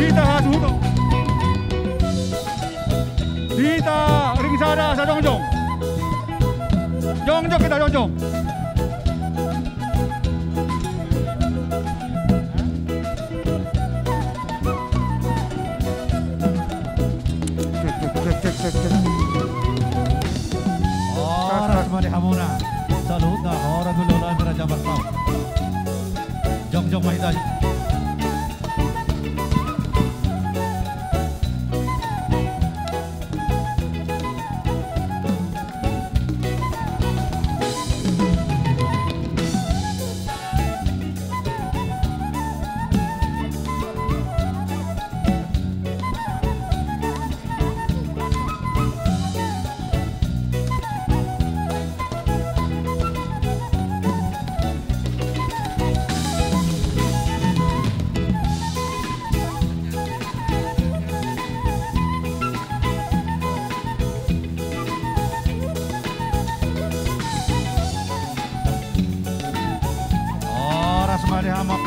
Dita hasuko. Dita ringsada sa Jongjong. Jongjong kita Jongjong. Oras mali hamuna. Salut na orang dulu lah Raja Bartau. Jongjong mahita.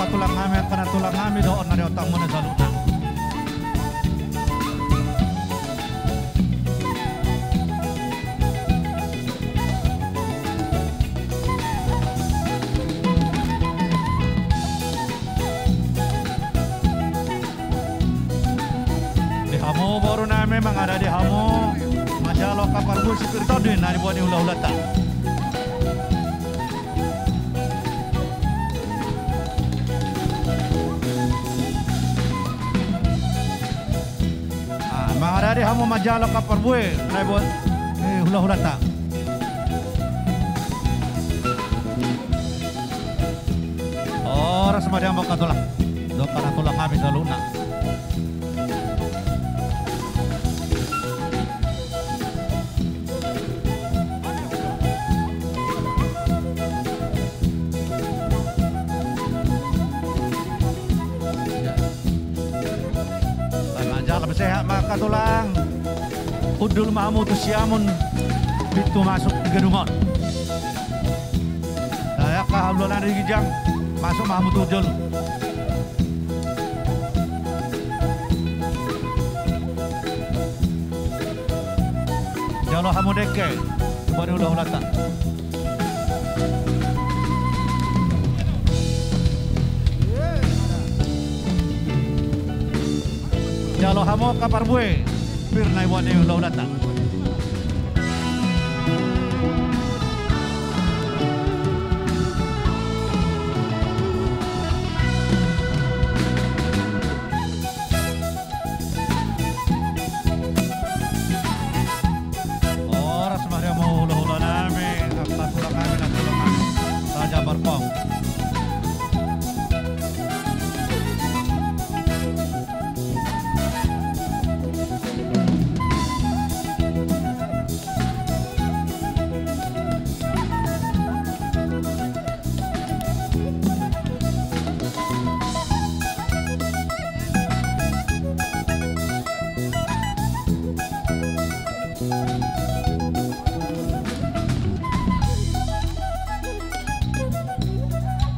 Tulang kami karena tulang kami doon na otang mo na sa luna. Di hamo baru namin mga ada di hamo majalo kapal bus itu din na buat ulah-ulata. Ada di hamo majalo kapar bue, naik buat hula-hula tak. Orang semua dia mau katulah, dokar tulang kami selalu nak. Sehat maka tulang udul mamu tu siamun itu masuk ke gedungan saya kehablulan dari gijang masuk mamu tu udul jalo hamu deke baru udah ulata jalo hamo kapar bue pir na iwan yung laulata oras mahal mo hula-hula namin ang patulang kami na tulungan Raja Barpong.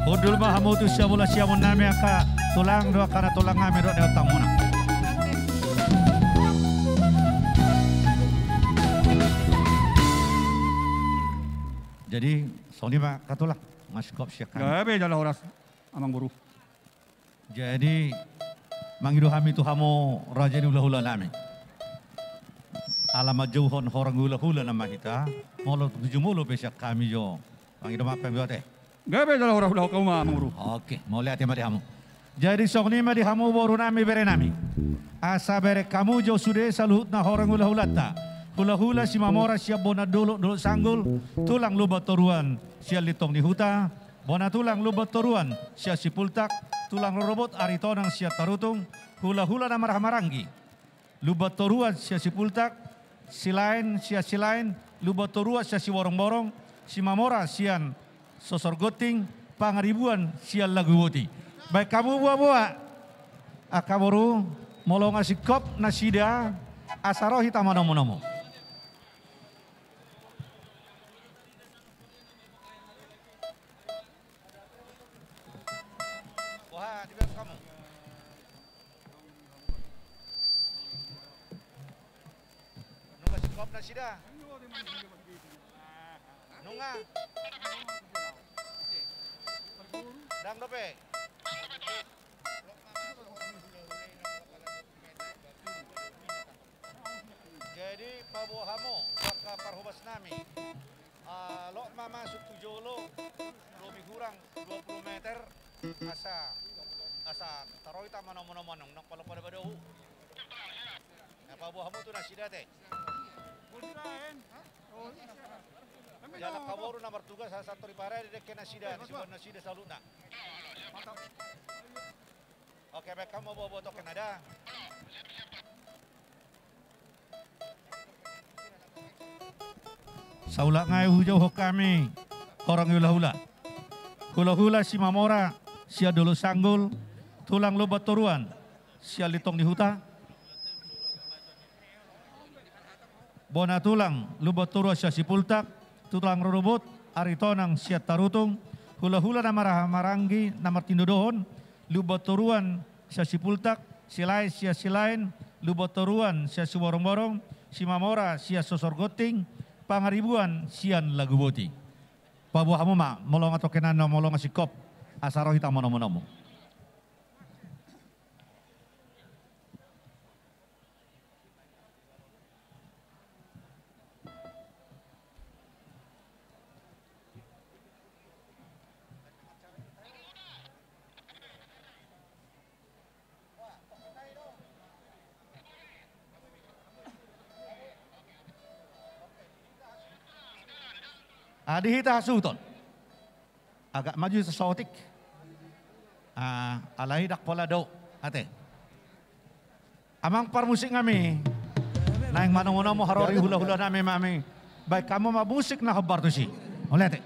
Udul mahamu tu siya mula siya mo namin ka tulang doa karena tulang kami doa di utang muna. Jadi Sony pak katulah maskop siya kan. Gabe jala oras amang buru. Jadi mangidu kami tu hamo raja ni hula-hula namin. Alamat jauhon orang hula-hula nama kita. Molo tujuh mulu besok kami jo. Mangidu apa yang buat Gabe jala oras hula kau amang buru. Oke, mau lihat yang hamu. Jadi Sony mah di hamu baru nami bere nami. Asa bere kamu jo sudah salut na orang hula-hula ta. Hula-hula si mamora siap bona dulu sanggul. Tulang lubat toruan siap litong ni huta. Bona tulang lubat toruan siap sipultak. Tulang robot aritonang siap tarutung. Hula-hula na marah-maranggi. Lubat toruan siap sipultak. Silain siap silain. Lubat toruan siap si borong-borong. Si mamora sian sosor goting. Pangaribuan siap lagu woti. Baik kamu buah-buah. Akaboru molo ngasih kop nasida. Asaro hitam nomo-nomo. na sida. Nunga. Dang dope. Jadi pabuhamo baka parhubas nami. Lo mamasuk tujolo, lebih kurang 20 meter asa taroy ta manong nang pala badaw. Pabuhamo tu nasida teh. Jalan kaboru nomor tugas sa satu ripare di dek nasida di sebelah nasida saluna. Oke, baik kamu bawa botok ada. Saula ngai hujau ho kami orang hula-hula. Hula-hula si Mamora, sia dulu sanggul, tulang lobat toruan, sia litong di huta. Bona tulang lobat toruan sia sipultak, tulang rorobot, aritonang sia tarutung, hula-hula nama maranggi, nama tindodohon, lobat toruan sia sipultak, silai sia silain, lobat toruan sia suborong-borong, si Mamora sia sosorgoting, pangaribuan sian lagu boti. Pabuah mo ma, molong ato kenano, molong asikop, asaro hitang mono-monomo. Adihita hasuton. Agak maju sesotik. Alai dak pola do. Ate. Amang parmusik kami. Naing manong mo harori hula-hula nami mami. Baik kamu mabusik na kabar tu si. Oleh ate.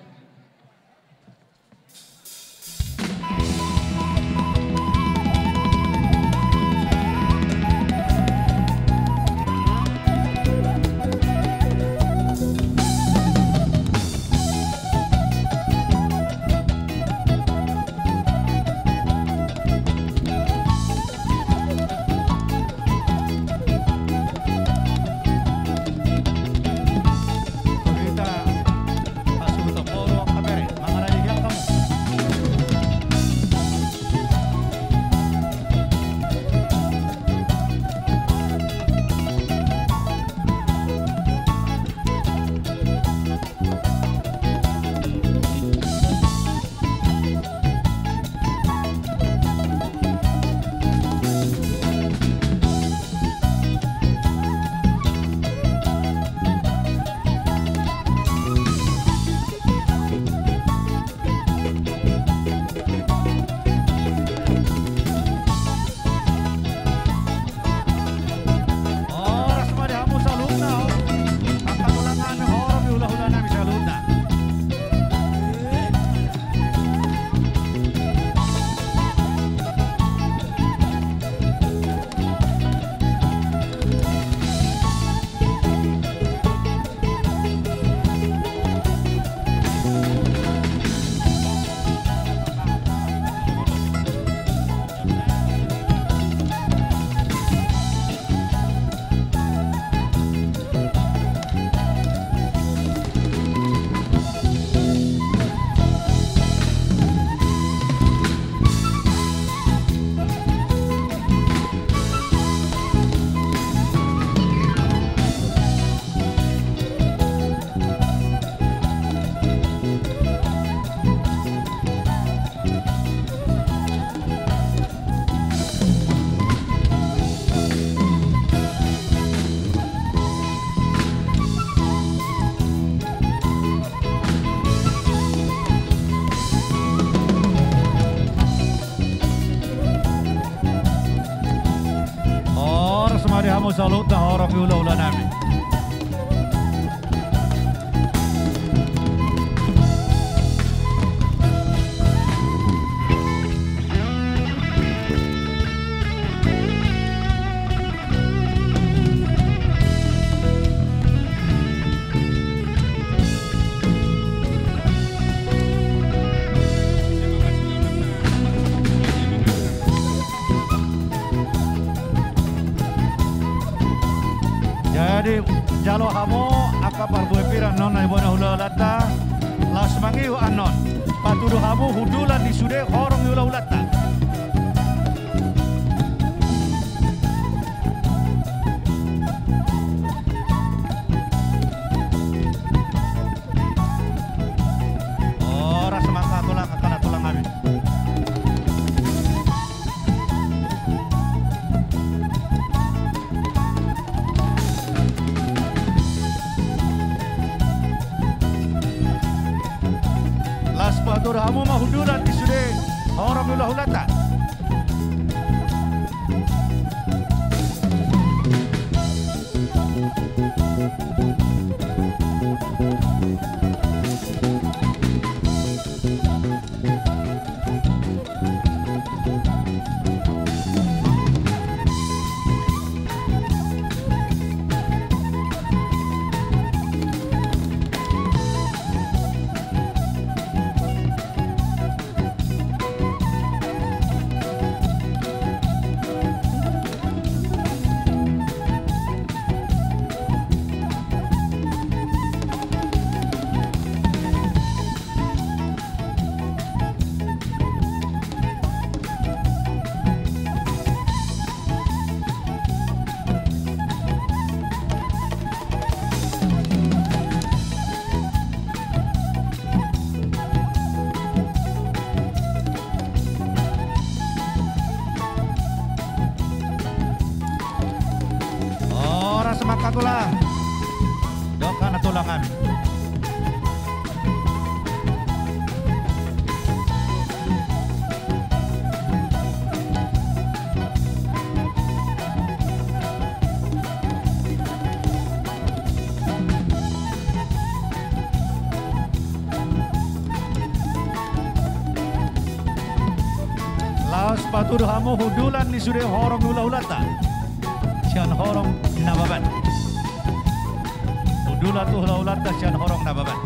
Kamu salut na orang hula-hula namin. Jadi jalo hamo akapar buepiran non ay bona hula lata las mangiu anon patudu hamu hudulan di sude horong hula hulata. Ora semangka tulang akan tulang kami. Patur hamu mahuduran di sude orang hula hulata. Semangka tulang, dokan tulang kami. Laos patur hamu hudulan ni sude horong hula hulata. Sian horong nababan. Hudula tu hula hulata sian horong nababan.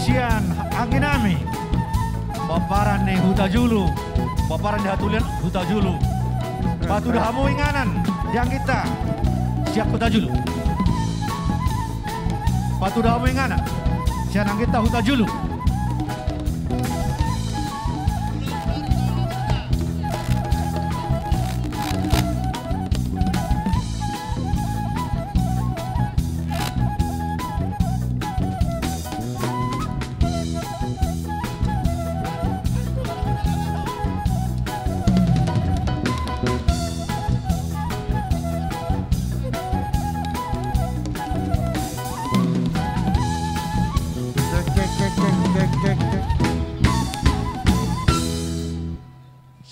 Sian anginami paparan ni huta julu paparan di hatulian huta julu patu dahamu inganan yang kita siap huta julu patu dahamu inganan sian ang kita huta julu. Cek.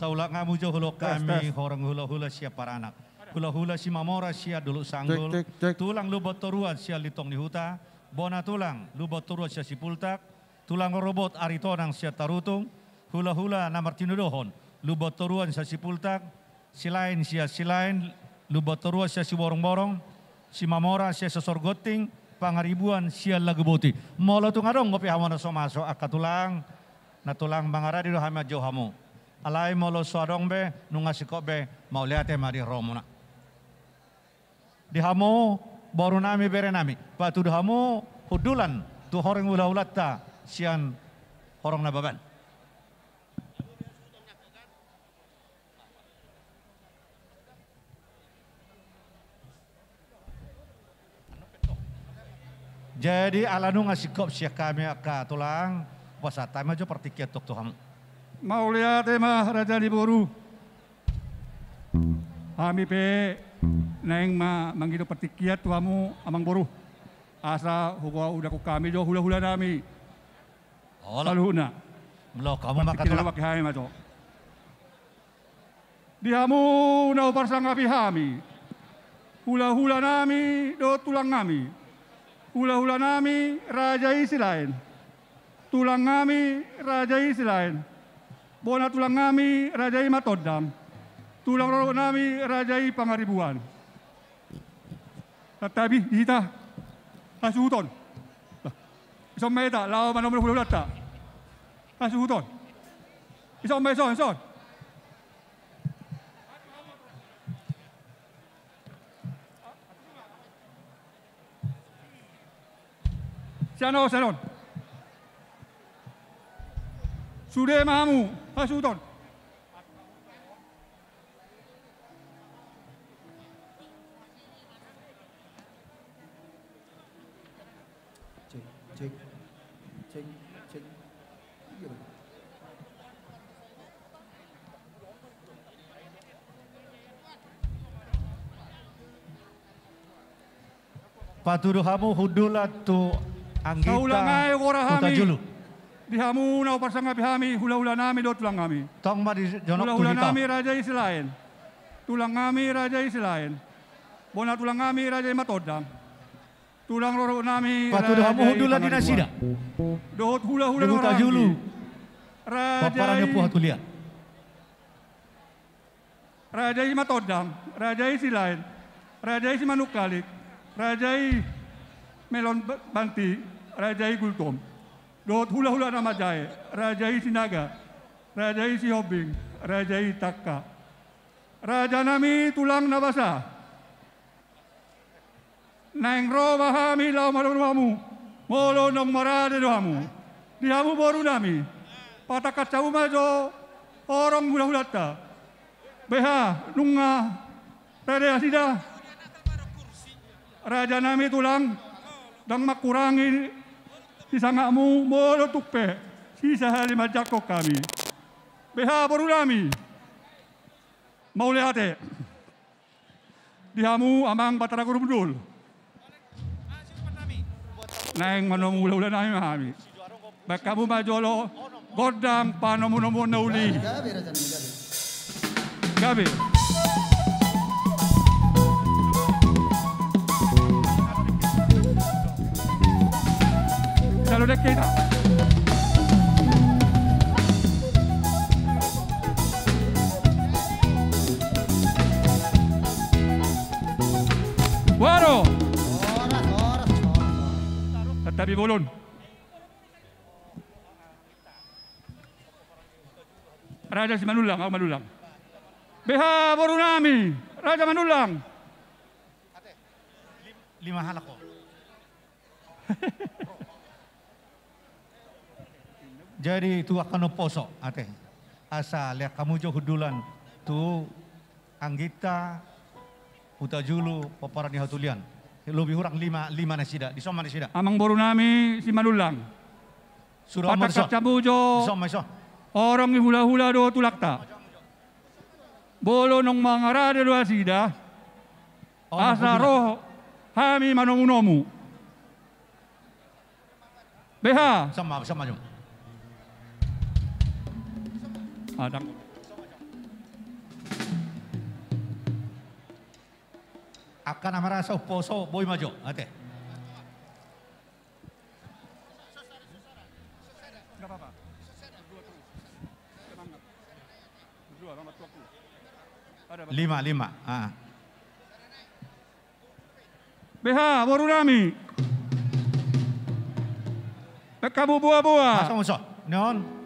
Saulak ngamujo hulok kami Tes. horang hula-hula sia paranak. Hula-hula si mamora sia dulu sanggul. Cek. Tulang lubot toruat sia litong ni huta. Bona tulang lubot toruat sia sipultak. Tulang robot aritonang sia tarutung. Hula-hula namar tinudohon. Lubot toruan sia sipultak. Silain sia silain. Lubot toruat sia si borong-borong. Si mamora sia sesorgoting. Pangaribuan sia lagubuti. Molo tu ngarong ngopi hamono somaso akatulang. Natulang bangara di dohama johamu. Alai molo suadong be nunga sikop be mau lihat mari romuna. Di hamu baru nami bere nami. Patu di hamu hudulan tu horeng ulah-ulat ta sian horong nababan. Jadi alanu ngasih kop siak kami akka tulang wasata maju pertikiat tok tuhamu. Mau lihat mah Raja di Boru. Kami pe neng ma manggido pertikiat tuamu amang boru. Asa huwa udah ku kami jo hula-hula nami. Oh, Saluna. lo kamu makan Pertikiat tulang. lawak hai ma jo. Dihamu nau parsangapi hami. Hula-hula nami do tulang nami. Hula-hula nami raja isi lain. Tulang nami raja isi lain. Bona tulang nami rajai matodam. Tulang roro nami rajai pangaribuan. Tatabi dita asuton. Isong meta lao manom hulu lata. Asuton. Isong meson son. Sanon. Sudah mahamu, hasuton. Cek. Iya. Patuduh hamu hudulat tu anggita Saulangai korahami. utajulu. Dihamu nau parsangapi hami, hula-hula nami do tulang nami. Tong ma di jonok Hula-hula tulita. nami raja isi lain. Tulang nami raja isi lain. Bona tulang nami raja matodam. Tulang roro nami Patuduh hamu hudulat di nasida. Dohot hula-hula Di utajulu. Raja Paparannya puah tulian. Raja matodam, raja isi lain. Raja isi manukalik. Raja melon banti, raja gultom. Dohot hula-hula nama jae, raja sinaga. Raja si hobing, raja takka. Raja nami tulang nabasa. Neng ro bahami lau malumamu. Molo nong marade dohamu. Dihamu boru nami. Patakat cawu majo orang hula-hulata. Beha nunga raja asida. Raja nami tulang dang makurangi sisangakmu molo tukpe sisa halima jakok kami. Beha boru nami. Mau lehate. Dihamu amang batara kurumdul. Neng manomu ula nami mahami. Bakamu majolo godang panomu nauli. Gabe Raja nami Gabe. gabe. Kalau dek kita. Waro. Soras. Tetapi bolon. Raja si Manulang, aku Manulang. Beha boru nami, Raja Manulang. Lima halak ko. Jadi tu akan poso ate. Asa lihat kamu jo hudulan tu anggita utajulu paparan ni hatulian. Lebih kurang lima nasida. Di soma nasida. Amang boru nami si Manulang. Surah Marso. Patakat cabujo. Soma iso. Orang hula-hula do tulakta. Bolo nong mga rade do asida. Asa roh hami manomu-nomu. Beha. Sama jom. Adang. akan amarasa poso boy majo. Ate. Enggak apa-apa. Berdua terus. Semangat. Berdua sama tuaku. Ada Bapak. 5. BH Borunami. Kamu buah-buah. Masa muso. Neon.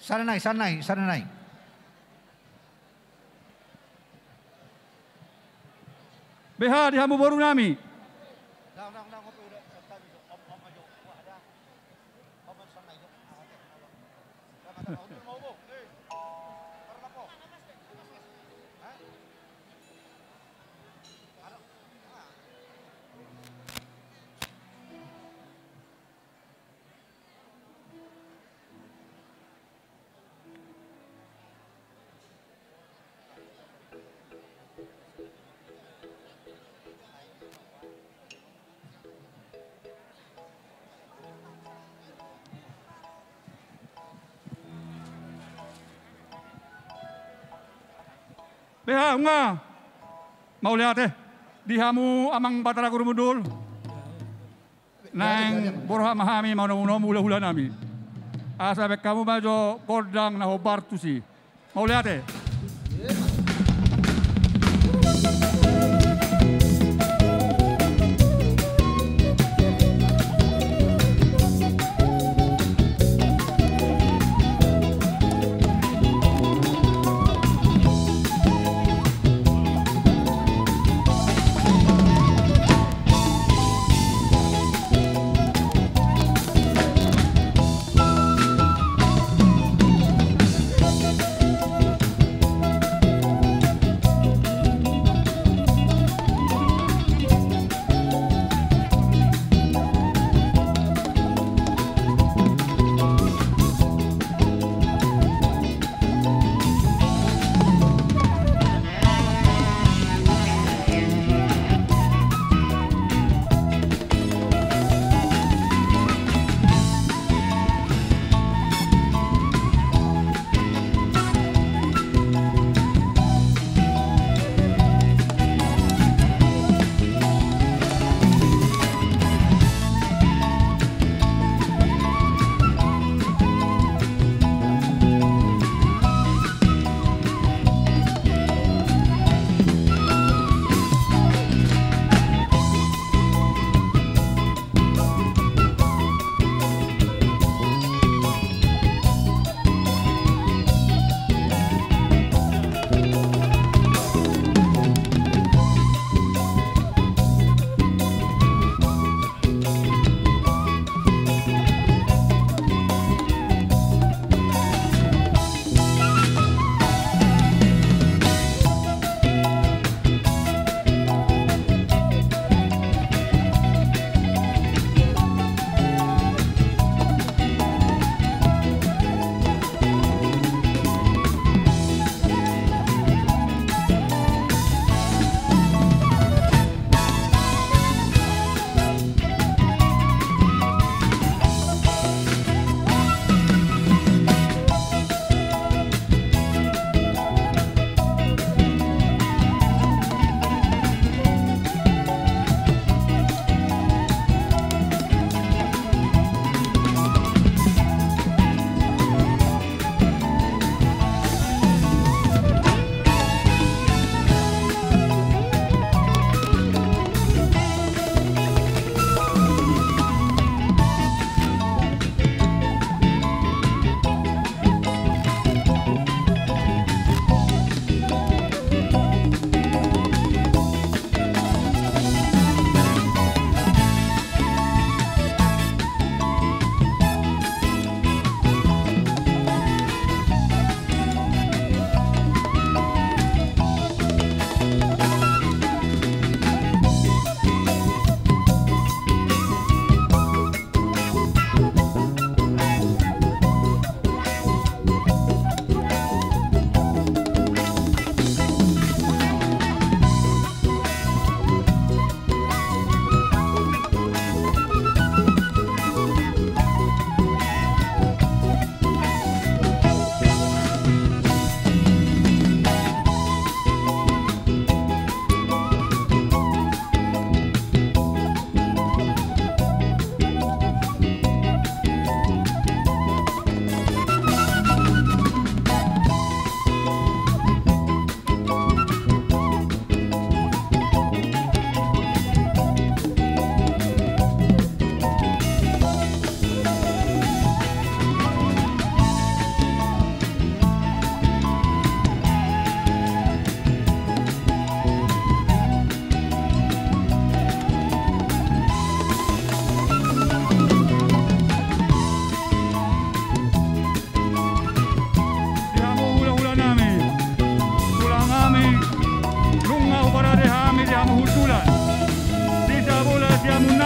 Saranay. BH di Hamu Borunami. BH unga. Mau lihat di Hamu amang Batara Kurumudul. Nang borha mahami mau nomu hula nami. Asa bek kamu majo kodang na hobartusi. Mau lihat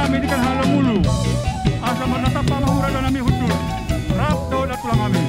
nami di kan halam mulu. Asa menatap pamahura dan nami hudur. Rabdo dan tulang kami.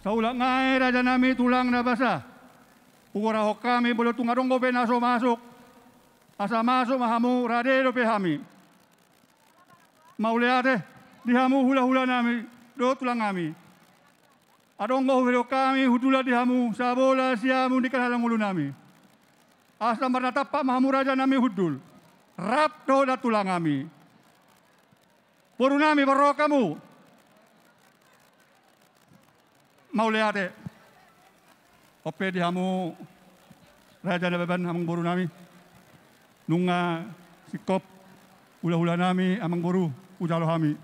Sa ulang ngai raja nami tulang na basa. Pukura ho kami boleh tungarong ko penaso masuk. Asa masuk mahamu radero pehami. Mauleate dihamu hula-hula nami do tulang kami. Adong ko hero kami hutula dihamu sabola siamu di kalalang ulu nami. Asa marnatapa mahamu raja nami hudul. Rap do da tulang kami. Puru nami baro kamu. Mauleate. Ope dihamu raja na beban amang boru nami. Nunga sikop hula-hula nami amang boru ujalo kami.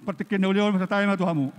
Partikin uliol masa tayo matuhamu.